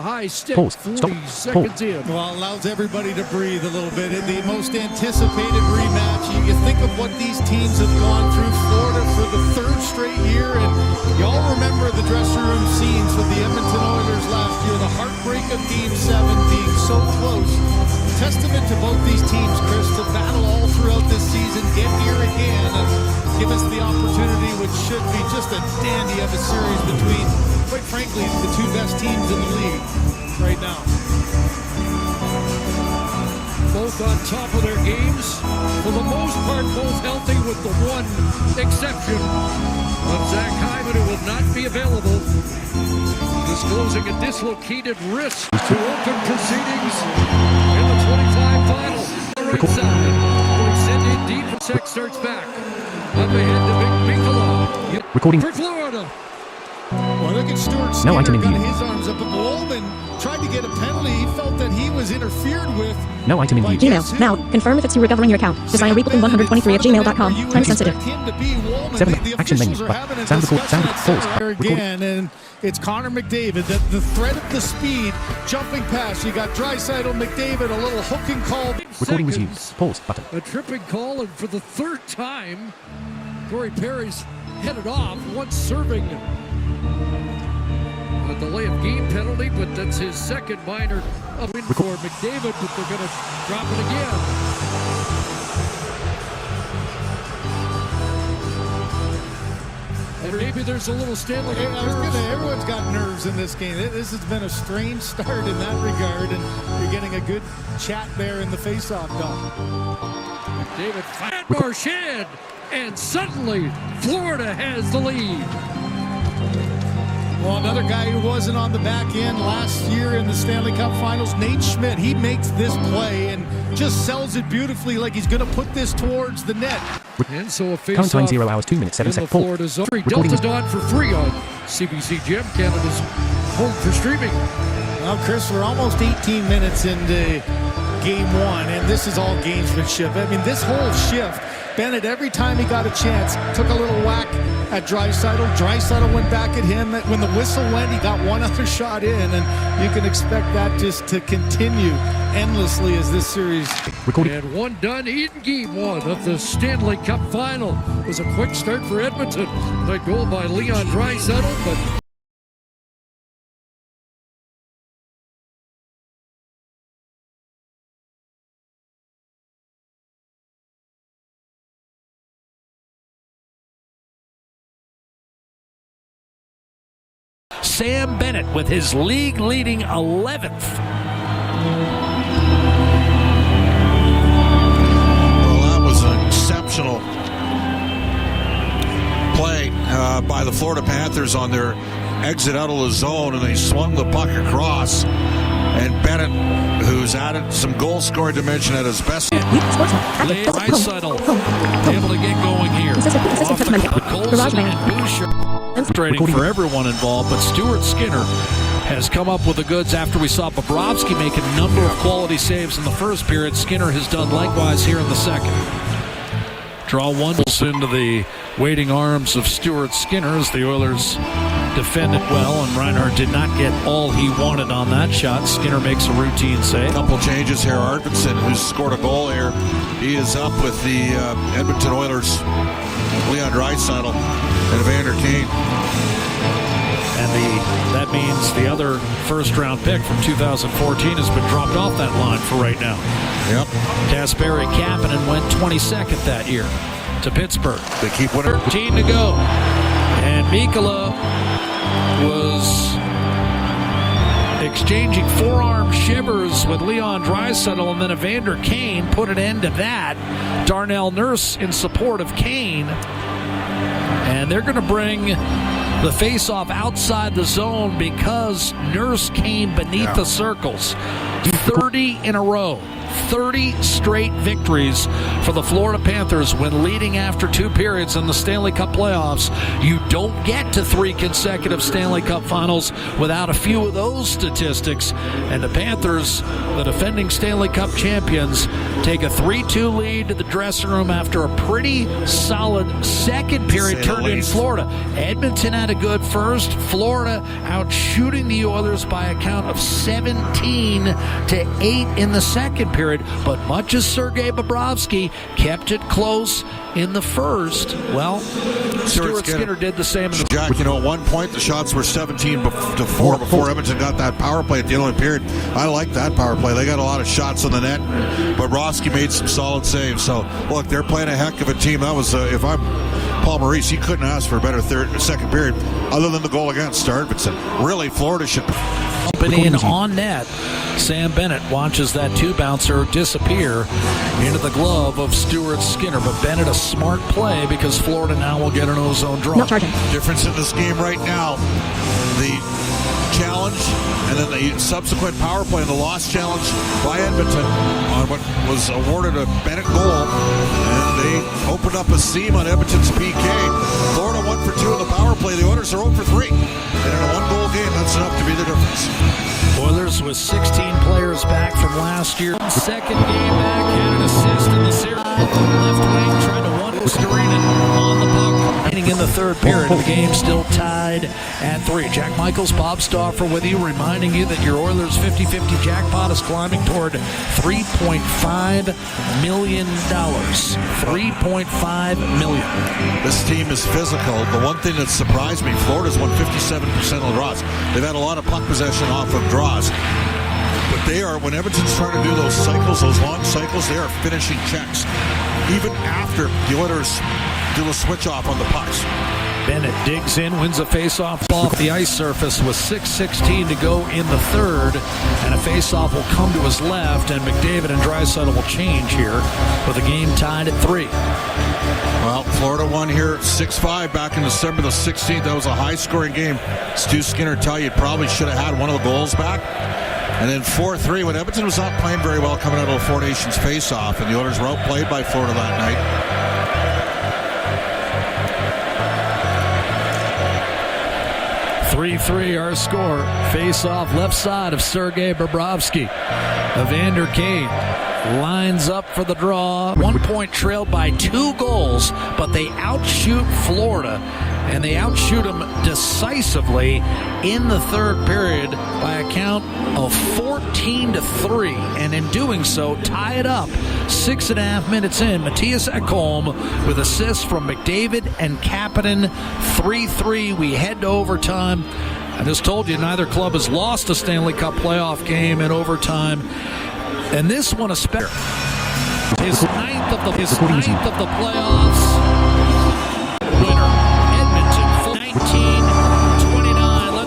High stick, Pause. 40 Stop. seconds Pause. in. Well, allows everybody to breathe a little bit. The most anticipated rematch. You think of what these teams have gone through. Florida for the third straight year, and you all remember the dressing room scenes with the Edmonton Oilers last year. The heartbreak of Game 7 being so close. Testament to both these teams, Chris, to battle all throughout this season, get here again, and give us the opportunity, which should be just a dandy of a series between, quite frankly, the two best teams in the league right now. Both on top of their games. For the most part, both healthy with the one exception of Zach Hyman, who will not be available, disclosing a dislocated wrist to open proceedings in the 25 final. The right side, will send in deep. Sec starts back. Up ahead to Mikola. Recording. For Florida. Well, look at Stuart Skinner. No item in view. Got his arms up a bulb and tried to get a penalty. He felt that he was interfered with. No item in view. Gmail. Now, confirm if it's you recovering your account. Design replay123@gmail.com. Time sensitive. 7. Action menu. Sound record. Sound pause. Again, and it's Connor McDavid. The threat of the speed, jumping past. You got Draisaitl, McDavid, a little hooking call. Recording resumed. Pause button. A tripping call, and for the third time, Corey Perry's headed off, once serving a delay of game penalty, but that's his second minor win for McDavid, but they're going to drop it again. And maybe there's a little Stanley Cup nerves. Everyone's got nerves in this game. This has been a strange start in that regard, and you're getting a good chat there in the face-off dot. McDavid fired Marchand, and suddenly Florida has the lead. Well, another guy who wasn't on the back end last year in the Stanley Cup Finals, Nate Schmidt. He makes this play and just sells it beautifully, like he's going to put this towards the net. And so a face Current time 0 hours 2 minutes 7 seconds. Florida zone. Delta's on for free on CBC Gem, Canada's home for streaming. Well, Chris, we're almost 18 minutes into Game 1, and this is all gamesmanship. I mean, this whole shift, Bennett, every time he got a chance, took a little whack at Draisaitl. Draisaitl went back at him. When the whistle went, he got one other shot in, and you can expect that just to continue endlessly as this series. Recording. And one done in Game 1 of the Stanley Cup Final. It was a quick start for Edmonton. That goal by Leon Draisaitl, but Sam Bennett with his league-leading 11th. Well, that was an exceptional play by the Florida Panthers on their exit out of the zone, and they swung the puck across. And Bennett, who's added some goal-scoring dimension at his best. Draisaitl able to get going here. Colson and Boucher. Frustrating for everyone involved, but Stuart Skinner has come up with the goods after we saw Bobrovsky make a number of quality saves in the first period. Skinner has done likewise here in the second. Draw one into the waiting arms of Stuart Skinner as the Oilers defended well, and Reinhart did not get all he wanted on that shot. Skinner makes a routine save. A couple changes here. Arvidsson, who's scored a goal here, he is up with the Edmonton Oilers, Leon Draisaitl and Evander Kane. And that means the other first-round pick from 2014 has been dropped off that line for right now. Yep. Kasperi Kapanen went 22nd that year to Pittsburgh. They keep winning. 13 to go. And Mikola was exchanging forearm shivers with Leon Draisaitl, and then Evander Kane put an end to that. Darnell Nurse in support of Kane. And they're going to bring the face-off outside the zone because Nurse came beneath the circles. 30 in a row. 30 straight victories for the Florida Panthers when leading after 2 periods in the Stanley Cup playoffs. You don't get to 3 consecutive Stanley Cup finals without a few of those statistics. And the Panthers, the defending Stanley Cup champions, take a 3-2 lead to the dressing room after a pretty solid second period turned in Florida. Edmonton had a good first. Florida out shooting the Oilers by a count of 17-8 in the second period. But much as Sergei Bobrovsky kept it close in the first, well, Stuart Skinner did the same. Jack, you know, at one point the shots were 17-4 before Edmonton got that power play at the end of the period. I like that power play. They got a lot of shots on the net, but Bobrovsky made some solid saves. So, look, they're playing a heck of a team. That was, if I'm Paul Maurice, he couldn't ask for a better second period other than the goal against Edmonton. Really, Florida should... In on net, Sam Bennett watches that 2-bouncer disappear into the glove of Stuart Skinner. But Bennett, a smart play because Florida now will get an ozone draw. Not charging. Difference in this game right now, the challenge and then the subsequent power play and the lost challenge by Edmonton on what was awarded a Bennett goal, and they opened up a seam on Edmonton's PK. Florida 1 for 2 in the power play. The Oilers are 0 for 3. And in a 1-goal game, that's enough to be the difference. Oilers with 16 players back from last year. Second game back, had an assist in the series. Left wing trying to one Storinen on the puck. In the third period, the game still tied at 3. Jack Michaels, Bob Stauffer with you, reminding you that your Oilers 50-50 jackpot is climbing toward $3.5 million. $3.5 million. This team is physical. The one thing that surprised me, Florida's won 57% of the draws. They've had a lot of puck possession off of draws. But they are, when Edmonton's trying to do those cycles, those long cycles, they are finishing checks. Even after the Oilers do a switch off on the pucks. Bennett digs in, wins a face-off off the ice surface with 6:16 to go in the third, and a face-off will come to his left, and McDavid and Draisaitl will change here with the game tied at 3. Well, Florida won here 6-5 back in December the 16th. That was a high-scoring game. Stu Skinner tell you probably should have had one of the goals back. And then 4-3 when Edmonton was not playing very well coming out of the Four Nations face-off, and the Oilers were outplayed by Florida that night. 3-3 our score. Face-off left side of Sergei Bobrovsky. Evander Kane lines up for the draw. 1 point trailed by 2 goals, but they outshoot Florida, and they outshoot them decisively in the third period by a count of 14-3, and in doing so, tie it up 6.5 minutes in. Matthias Ekholm with assists from McDavid and Kapanen. 3-3. We head to overtime. I just told you neither club has lost a Stanley Cup playoff game in overtime, and this one especially. His ninth of the playoffs.